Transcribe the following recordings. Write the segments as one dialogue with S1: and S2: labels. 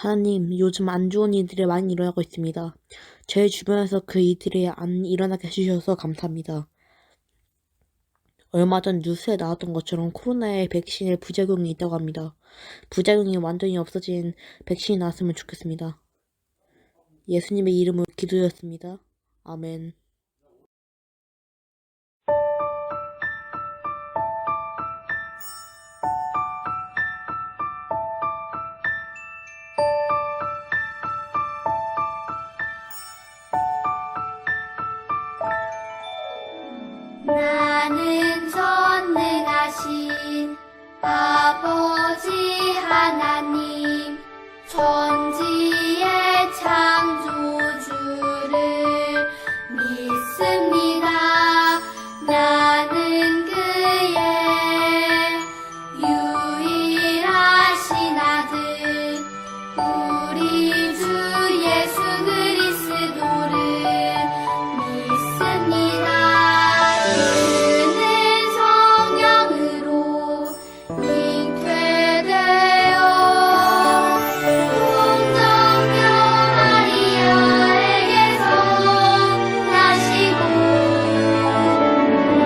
S1: 하나님, 요즘 안 좋은 일들이 많이 일어나고 있습니다. 제 주변에서 그 일들이 안 일어나게 해주셔서 감사합니다. 얼마 전 뉴스에 나왔던 것처럼 코로나의 백신에 부작용이 있다고 합니다. 부작용이 완전히 없어진 백신이 나왔으면 좋겠습니다. 예수님의 이름으로 기도드렸습니다. 아멘.
S2: 나는 전능하신 아버지 하나님 천지의 창조주를 믿습니다. 나는 그의 유일하신 아들 우리 주 예수 그리스도를 믿습니다. 그는 성령으로 잉태되어 동정녀 마리아에게서 나시고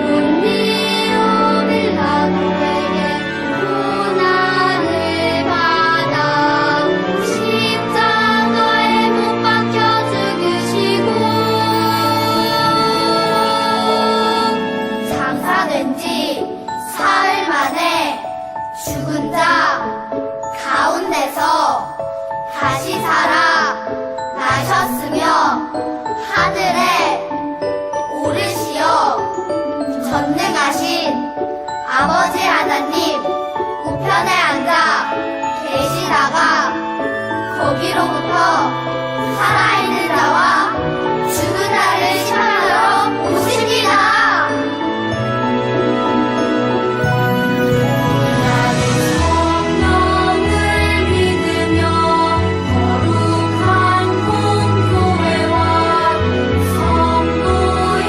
S2: 본디오 빌라도에게 고난을 받아 십자가에 못 박혀 죽으시고 장사된 지 사흘 만에 죽은 자 가운데서 다시 살아 나셨으며 하늘에 오르시어 전능하신 아버지 하나님 우편에 앉아 계시다가 거기로부터 살아있는 자와 죽은 자를 심판하러 오십니다. 나는 성령을 믿으며 거룩한 공교회와 성도의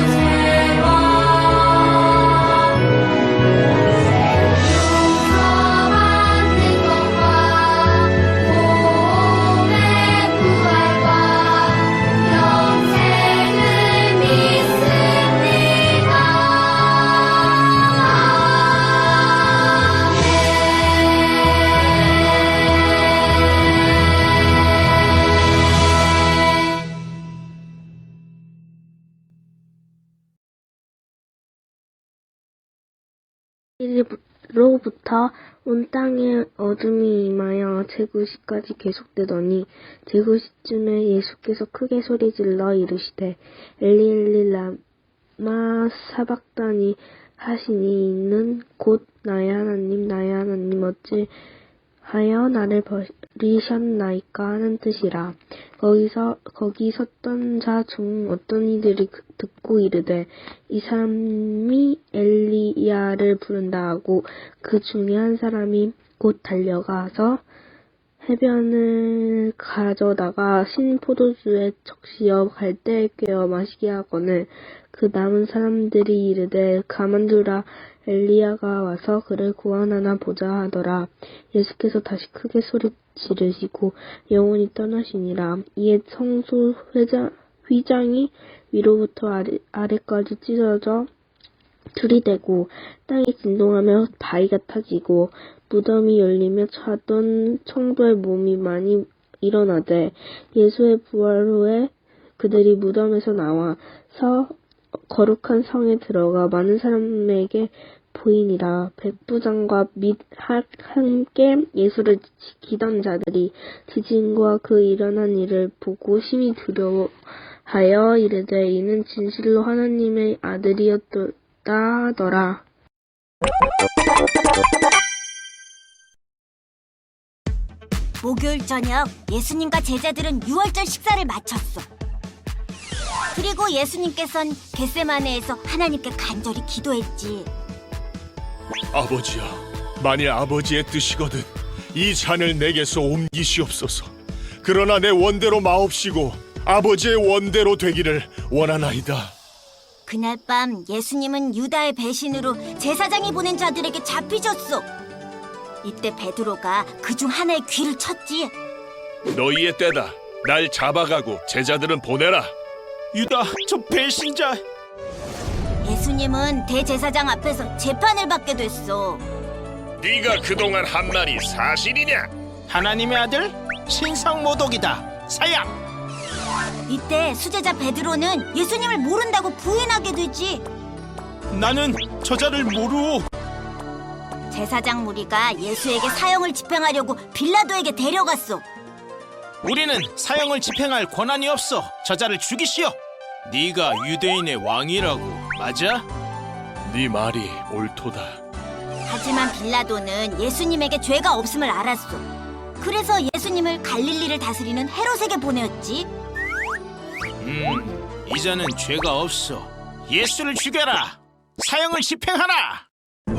S2: 교제와 용서받는 것과 몸의 부활과 영생을 믿습니다.
S3: 이로부터 온 땅에 어둠이 임하여 제9시까지 계속되더니 제9시쯤에 예수께서 크게 소리질러 이르시되 엘리 엘리 라마 사박다니 하시니 이는 곧 나의 하나님 어찌하여 나를 버리셨나이까 하는 뜻이라. 거기 섰던 자 중 어떤 이들이 듣고 이르되 이 사람이 엘리야를 부른다 하고 그 중에 한 사람이 곧 달려가서 해변을 가져다가 신 포도주에 적시어 갈대에 꿰어 마시게 하거늘 그 남은 사람들이 이르되 가만두라 엘리야가 와서 그를 구원하나 보자 하더라. 예수께서 다시 크게 소리 지르시고 영혼이 떠나시니라. 이에 성소 휘장이 위로부터 아래까지 찢어져 둘이 되고 땅이 진동하며 바위가 타지고 무덤이 열리며 자던 청도의 몸이 많이 일어나되 예수의 부활 후에 그들이 무덤에서 나와서 거룩한 성에 들어가 많은 사람에게 보이니라. 백부장과 및 함께 예수를 지키던 자들이 지진과 그 일어난 일을 보고 심히 두려워하여 이르되 이는 진실로 하나님의 아들이었다 하더라.
S4: 목요일 저녁 예수님과 제자들은 유월절 식사를 마쳤어. 그리고 예수님께선 겟세마네에서 하나님께 간절히 기도했지.
S5: 아버지야, 만일 아버지의 뜻이거든 이 잔을 내게서 옮기시옵소서. 그러나 내 원대로 마옵시고 아버지의 원대로 되기를 원하나이다.
S4: 그날 밤 예수님은 유다의 배신으로 제사장이 보낸 자들에게 잡히셨어. 이때 베드로가 그 중 하나의 귀를 쳤지.
S5: 너희의 때다. 날 잡아가고 제자들은 보내라.
S6: 유다, 저 배신자.
S4: 예수님은 대제사장 앞에서 재판을 받게 됐어.
S5: 네가 그동안 한 말이 사실이냐?
S6: 하나님의 아들 신성모독이다. 사양.
S4: 이때 수제자 베드로는 예수님을 모른다고 부인하게 되지.
S6: 나는 저자를 모르오.
S4: 제사장 무리가 예수에게 사형을 집행하려고 빌라도에게 데려갔어.
S6: 우리는 사형을 집행할 권한이 없어. 저자를 죽이시오. 네가 유대인의 왕이라고 맞아?
S5: 네 말이 옳도다.
S4: 하지만 빌라도는 예수님에게 죄가 없음을 알았어. 그래서 예수님을 갈릴리를 다스리는 헤롯에게 보내었지.
S6: 이자는 죄가 없어. 예수를 죽여라. 사형을 집행하라.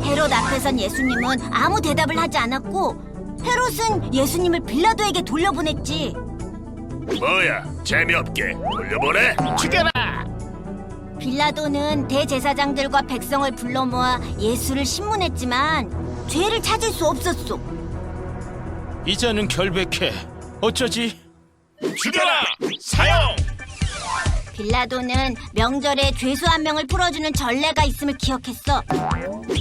S4: 헤롯 앞에선 예수님은 아무 대답을 하지 않았고 헤롯은 예수님을 빌라도에게 돌려보냈지.
S5: 뭐야, 재미없게 돌려보내?
S6: 죽여라.
S4: 빌라도는 대제사장들과 백성을 불러 모아 예수를 신문했지만 죄를 찾을 수 없었어.
S6: 이자는 결백해. 어쩌지?
S5: 죽여라! 사형!
S4: 빌라도는 명절에 죄수 한 명을 풀어주는 전례가 있음을 기억했어.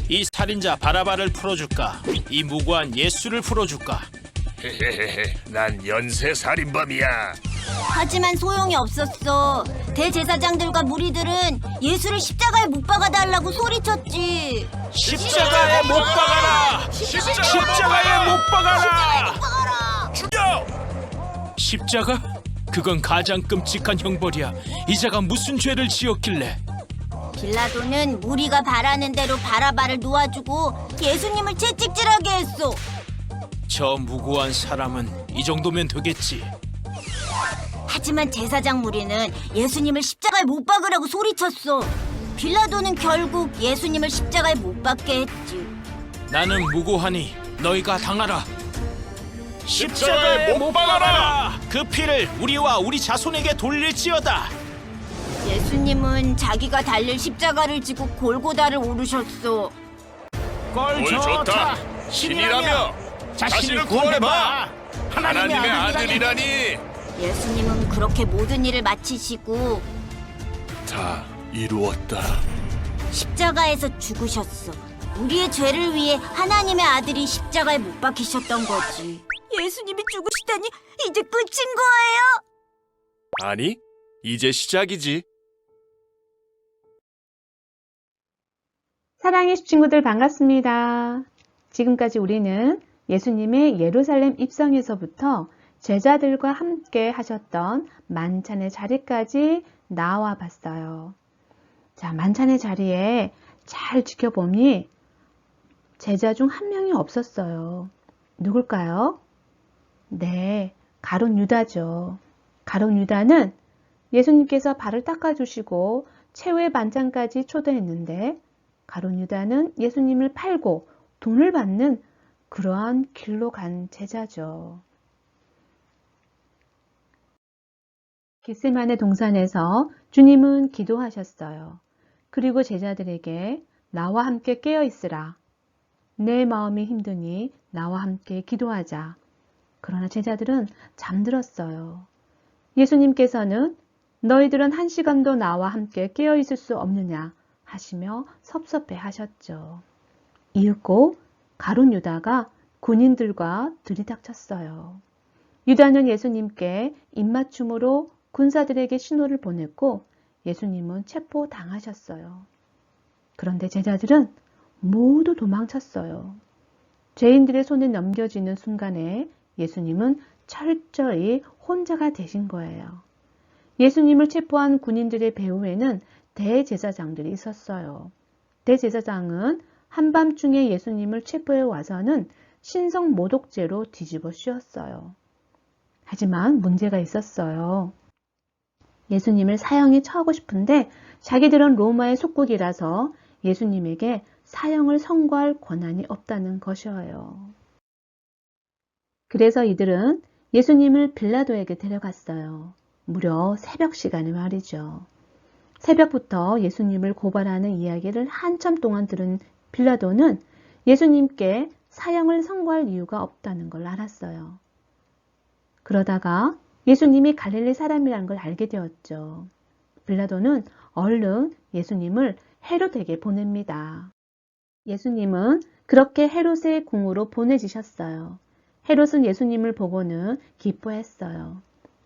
S6: 이 살인자 바라바를 풀어줄까? 이 무고한 예수를 풀어줄까?
S5: 헤헤헤헤, 난 연쇄 살인범이야.
S4: 하지만 소용이 없었어. 대제사장들과 무리들은 예수를 십자가에 못 박아달라고 소리쳤지.
S6: 십자가에 못 박아라! 십자가에 못 박아라!
S5: 죽여!
S6: 십자가? 그건 가장 끔찍한 형벌이야. 이자가 무슨 죄를 지었길래?
S4: 빌라도는 무리가 바라는 대로 바라바를 놓아주고 예수님을 채찍질하게 했어.
S6: 저 무고한 사람은 이 정도면 되겠지.
S4: 하지만 제사장 무리는 예수님을 십자가에 못 박으라고 소리쳤어. 빌라도는 결국 예수님을 십자가에 못 박게 했지.
S6: 나는 무고하니 너희가 당하라.
S5: 십자가에 못 박아라!
S6: 그 피를 우리와 우리 자손에게 돌릴지어다.
S4: 예수님은 자기가 달릴 십자가를 지고 골고다를 오르셨어.
S6: 꼴
S5: 꼴 좋다. 신이라며 자신을 구원해봐. 하나님의 아들이라니.
S4: 예수님은 그렇게 모든 일을 마치시고
S5: 다 이루었다.
S4: 십자가에서 죽으셨어. 우리의 죄를 위해 하나님의 아들이 십자가에 못 박히셨던 거지. 예수님이 죽으시다니 이제 끝인 거예요?
S5: 아니, 이제 시작이지.
S7: 사랑의 친구들 반갑습니다. 지금까지 우리는 예수님의 예루살렘 입성에서부터 제자들과 함께 하셨던 만찬의 자리까지 나와 봤어요. 자, 만찬의 자리에 잘 지켜보니 제자 중 한 명이 없었어요. 누굴까요? 네, 가룟 유다죠. 가룟 유다는 예수님께서 발을 닦아주시고 최후의 반찬까지 초대했는데 가룟 유다는 예수님을 팔고 돈을 받는 그러한 길로 간 제자죠. 겟세마네 동산에서 주님은 기도하셨어요. 그리고 제자들에게 나와 함께 깨어 있으라. 내 마음이 힘드니 나와 함께 기도하자. 그러나 제자들은 잠들었어요. 예수님께서는 너희들은 1시간도 나와 함께 깨어 있을 수 없느냐 하시며 섭섭해 하셨죠. 이윽고 가룟 유다가 군인들과 들이닥쳤어요. 유다는 예수님께 입맞춤으로 군사들에게 신호를 보냈고 예수님은 체포당하셨어요. 그런데 제자들은 모두 도망쳤어요. 죄인들의 손에 넘겨지는 순간에 예수님은 철저히 혼자가 되신 거예요. 예수님을 체포한 군인들의 배후에는 대제사장들이 있었어요. 대제사장은 한밤중에 예수님을 체포해 와서는 신성모독죄로 뒤집어 씌웠어요. 하지만 문제가 있었어요. 예수님을 사형에 처하고 싶은데 자기들은 로마의 속국이라서 예수님에게 사형을 선고할 권한이 없다는 것이어요. 그래서 이들은 예수님을 빌라도에게 데려갔어요. 무려 새벽 시간에 말이죠. 새벽부터 예수님을 고발하는 이야기를 한참 동안 들은 빌라도는 예수님께 사형을 선고할 이유가 없다는 걸 알았어요. 그러다가 예수님이 갈릴리 사람이라는 걸 알게 되었죠. 빌라도는 얼른 예수님을 헤롯에게 보냅니다. 예수님은 그렇게 헤롯의 궁으로 보내지셨어요. 헤롯은 예수님을 보고는 기뻐했어요.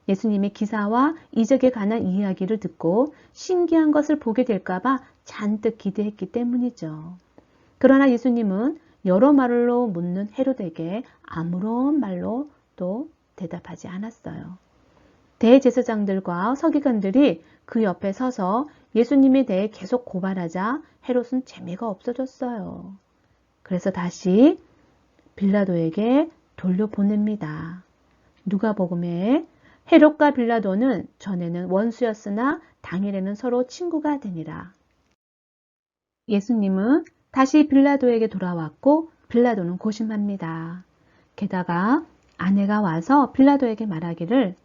S7: 예수님의 기사와 이적에 관한 이야기를 듣고 신기한 것을 보게 될까봐 잔뜩 기대했기 때문이죠. 그러나 예수님은 여러 말로 묻는 헤롯에게 아무런 말로 또 대답하지 않았어요. 대제사장들과 서기관들이 그 옆에 서서 예수님에 대해 계속 고발하자 헤롯은 재미가 없어졌어요. 그래서 다시 빌라도에게 돌려보냅니다. 누가복음에 헤롯과 빌라도는 전에는 원수였으나 당일에는 서로 친구가 되니라. 예수님은 다시 빌라도에게 돌아왔고 빌라도는 고심합니다. 게다가 아내가 와서 빌라도에게 말하기를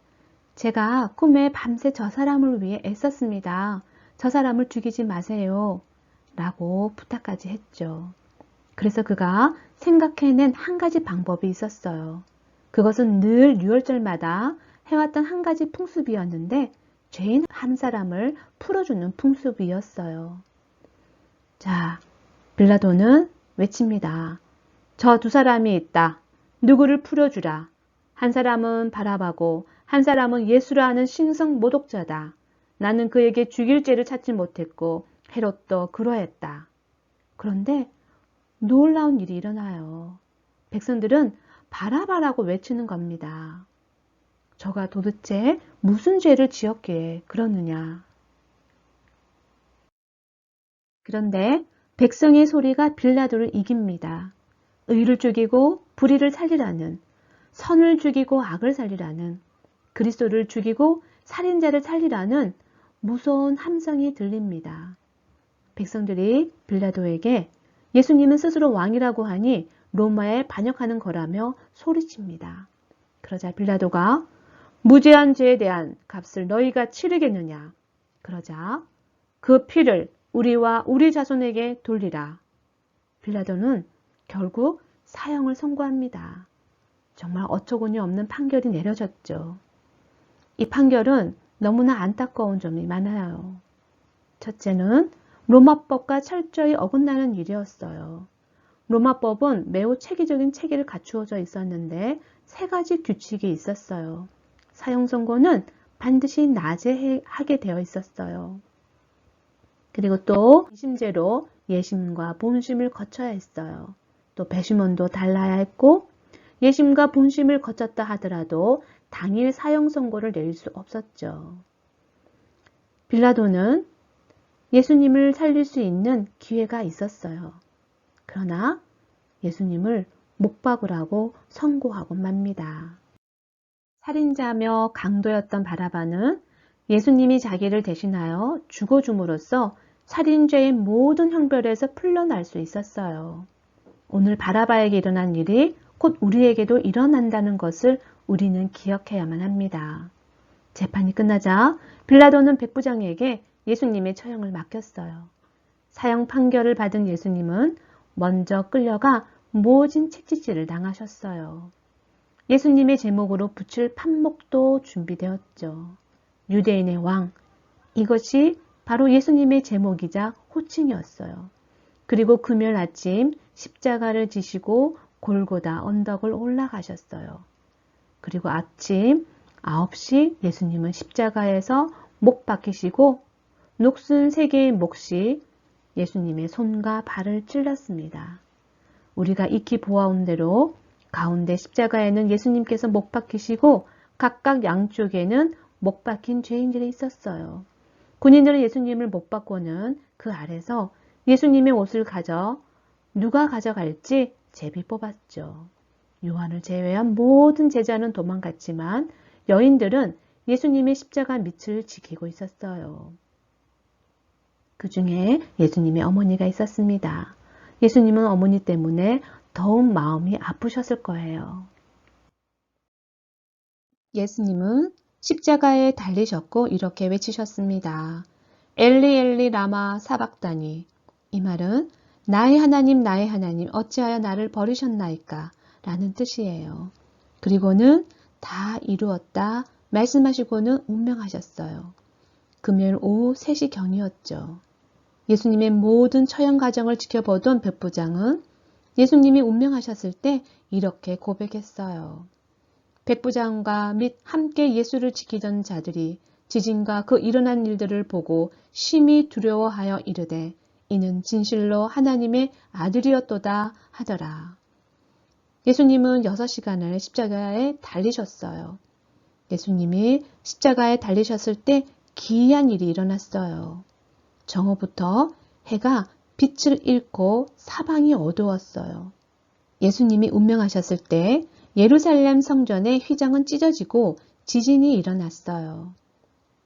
S7: 제가 꿈에 밤새 저 사람을 위해 애썼습니다. 저 사람을 죽이지 마세요. 라고 부탁까지 했죠. 그래서 그가 생각해낸 한 가지 방법이 있었어요. 그것은 늘 유월절마다 해왔던 한 가지 풍습이었는데 죄인 한 사람을 풀어주는 풍습이었어요. 자, 빌라도는 외칩니다. 저 두 사람이 있다. 누구를 풀어주라. 한 사람은 바라바고 한 사람은 예수라는 신성 모독자다. 나는 그에게 죽일 죄를 찾지 못했고 헤롯도 그러했다. 그런데 놀라운 일이 일어나요. 백성들은 바라바라고 외치는 겁니다. 저가 도대체 무슨 죄를 지었기에 그러느냐. 그런데 백성의 소리가 빌라도를 이깁니다. 의를 죽이고 불의를 살리라는, 선을 죽이고 악을 살리라는, 그리스도를 죽이고 살인자를 살리라는 무서운 함성이 들립니다. 백성들이 빌라도에게 예수님은 스스로 왕이라고 하니 로마에 반역하는 거라며 소리칩니다. 그러자 빌라도가 무죄한 죄에 대한 값을 너희가 치르겠느냐. 그러자 그 피를 우리와 우리 자손에게 돌리라. 빌라도는 결국 사형을 선고합니다. 정말 어처구니 없는 판결이 내려졌죠. 이 판결은 너무나 안타까운 점이 많아요. 첫째는 로마법과 철저히 어긋나는 일이었어요. 로마법은 매우 체계적인 체계를 갖추어져 있었는데 세 가지 규칙이 있었어요. 사형 선고는 반드시 낮에 하게 되어 있었어요. 그리고 또 이심제로 예심과 본심을 거쳐야 했어요. 또 배심원도 달라야 했고 예심과 본심을 거쳤다 하더라도 당일 사형 선고를 내릴 수 없었죠. 빌라도는 예수님을 살릴 수 있는 기회가 있었어요. 그러나 예수님을 못 박으라고 선고하고 맙니다. 살인자며 강도였던 바라바는 예수님이 자기를 대신하여 죽어줌으로써 살인죄의 모든 형벌에서 풀려날 수 있었어요. 오늘 바라바에게 일어난 일이 곧 우리에게도 일어난다는 것을 우리는 기억해야만 합니다. 재판이 끝나자 빌라도는 백부장에게 예수님의 처형을 맡겼어요. 사형 판결을 받은 예수님은 먼저 끌려가 모진 채찍질을 당하셨어요. 예수님의 제목으로 붙일 판목도 준비되었죠. 유대인의 왕, 이것이 바로 예수님의 제목이자 호칭이었어요. 그리고 금요일 아침 십자가를 지시고 골고다 언덕을 올라가셨어요. 그리고 아침 9시 예수님은 십자가에서 못 박히시고 녹슨 3개의 몫이 예수님의 손과 발을 찔렀습니다. 우리가 익히 보아온 대로 가운데 십자가에는 예수님께서 못 박히시고 각각 양쪽에는 못 박힌 죄인들이 있었어요. 군인들은 예수님을 못 박고는 그 아래서 예수님의 옷을 누가 가져갈지 제비 뽑았죠. 요한을 제외한 모든 제자는 도망갔지만 여인들은 예수님의 십자가 밑을 지키고 있었어요. 그 중에 예수님의 어머니가 있었습니다. 예수님은 어머니 때문에 더욱 마음이 아프셨을 거예요. 예수님은 십자가에 달리셨고 이렇게 외치셨습니다. 엘리 엘리 라마 사박다니. 이 말은 나의 하나님, 나의 하나님, 어찌하여 나를 버리셨나이까? 라는 뜻이에요. 그리고는 다 이루었다 말씀하시고는 운명하셨어요. 금요일 오후 3시경이었죠. 예수님의 모든 처형 과정을 지켜보던 백부장은 예수님이 운명하셨을 때 이렇게 고백했어요. 백부장과 및 함께 예수를 지키던 자들이 지진과 그 일어난 일들을 보고 심히 두려워하여 이르되 이는 진실로 하나님의 아들이었도다 하더라. 예수님은 6시간을 십자가에 달리셨어요. 예수님이 십자가에 달리셨을 때 기이한 일이 일어났어요. 정오부터 해가 빛을 잃고 사방이 어두웠어요. 예수님이 운명하셨을 때 예루살렘 성전의 휘장은 찢어지고 지진이 일어났어요.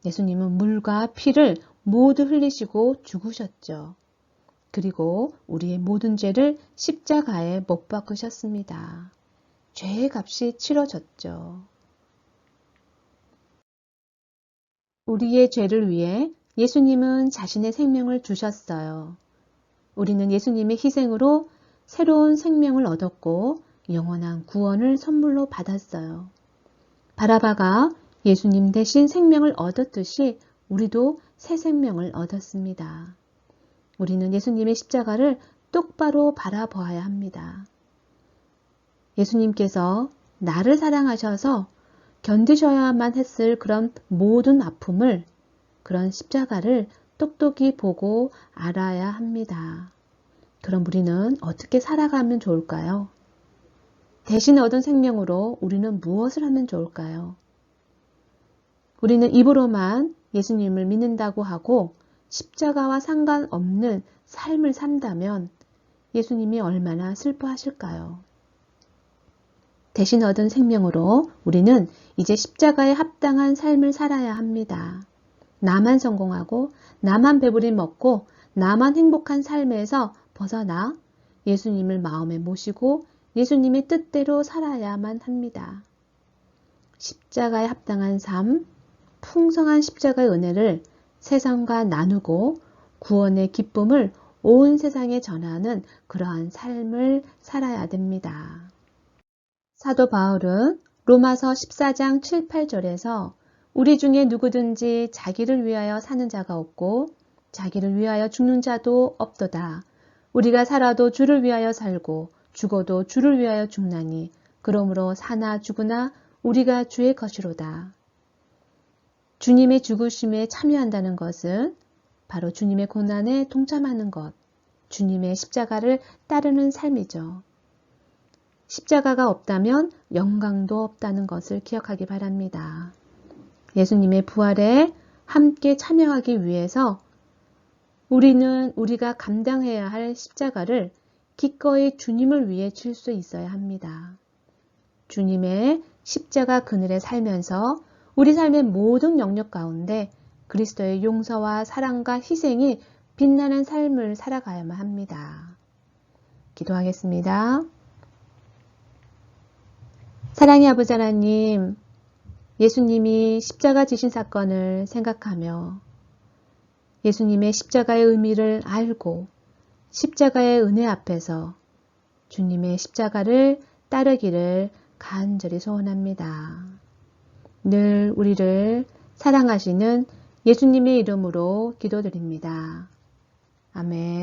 S7: 예수님은 물과 피를 모두 흘리시고 죽으셨죠. 그리고 우리의 모든 죄를 십자가에 못 박으셨습니다. 죄의 값이 치러졌죠. 우리의 죄를 위해 예수님은 자신의 생명을 주셨어요. 우리는 예수님의 희생으로 새로운 생명을 얻었고 영원한 구원을 선물로 받았어요. 바라바가 예수님 대신 생명을 얻었듯이 우리도 새 생명을 얻었습니다. 우리는 예수님의 십자가를 똑바로 바라보아야 합니다. 예수님께서 나를 사랑하셔서 견디셔야만 했을 그런 모든 아픔을, 그런 십자가를 똑똑히 보고 알아야 합니다. 그럼 우리는 어떻게 살아가면 좋을까요? 대신 얻은 생명으로 우리는 무엇을 하면 좋을까요? 우리는 입으로만 예수님을 믿는다고 하고 십자가와 상관없는 삶을 산다면 예수님이 얼마나 슬퍼하실까요? 대신 얻은 생명으로 우리는 이제 십자가에 합당한 삶을 살아야 합니다. 나만 성공하고 나만 배부리 먹고 나만 행복한 삶에서 벗어나 예수님을 마음에 모시고 예수님의 뜻대로 살아야만 합니다. 십자가에 합당한 삶, 풍성한 십자가의 은혜를 세상과 나누고 구원의 기쁨을 온 세상에 전하는 그러한 삶을 살아야 됩니다. 사도 바울은 로마서 14장 7, 8절에서 우리 중에 누구든지 자기를 위하여 사는 자가 없고 자기를 위하여 죽는 자도 없도다. 우리가 살아도 주를 위하여 살고 죽어도 주를 위하여 죽나니 그러므로 사나 죽으나 우리가 주의 것이로다. 주님의 죽으심에 참여한다는 것은 바로 주님의 고난에 동참하는 것, 주님의 십자가를 따르는 삶이죠. 십자가가 없다면 영광도 없다는 것을 기억하기 바랍니다. 예수님의 부활에 함께 참여하기 위해서 우리가 감당해야 할 십자가를 기꺼이 주님을 위해 질 수 있어야 합니다. 주님의 십자가 그늘에 살면서 우리 삶의 모든 영역 가운데 그리스도의 용서와 사랑과 희생이 빛나는 삶을 살아가야만 합니다. 기도하겠습니다. 사랑의 아버지 하나님, 예수님이 십자가 지신 사건을 생각하며 예수님의 십자가의 의미를 알고 십자가의 은혜 앞에서 주님의 십자가를 따르기를 간절히 소원합니다. 늘 우리를 사랑하시는 예수님의 이름으로 기도드립니다. 아멘.